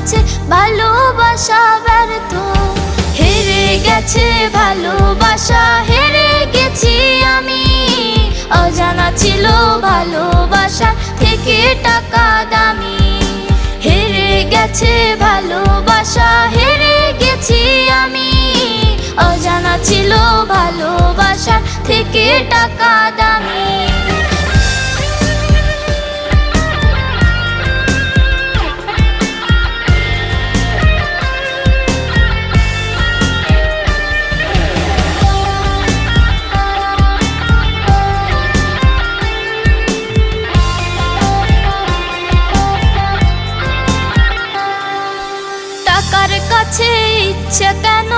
কাছে ভালোবাসা ব্যর্থ। হেরে গেছে ভালোবাসা, হেরে গেছি আমি। অজানা ছিল ভালোবাসা থেকে টাকা দামি। হেরে গেছে ভালোবাসা, হেরে গেছি আমি। অজানা ছিল ভালোবাসা থেকে টাকা দামি। টাকার কাছে ইচ্ছে কেন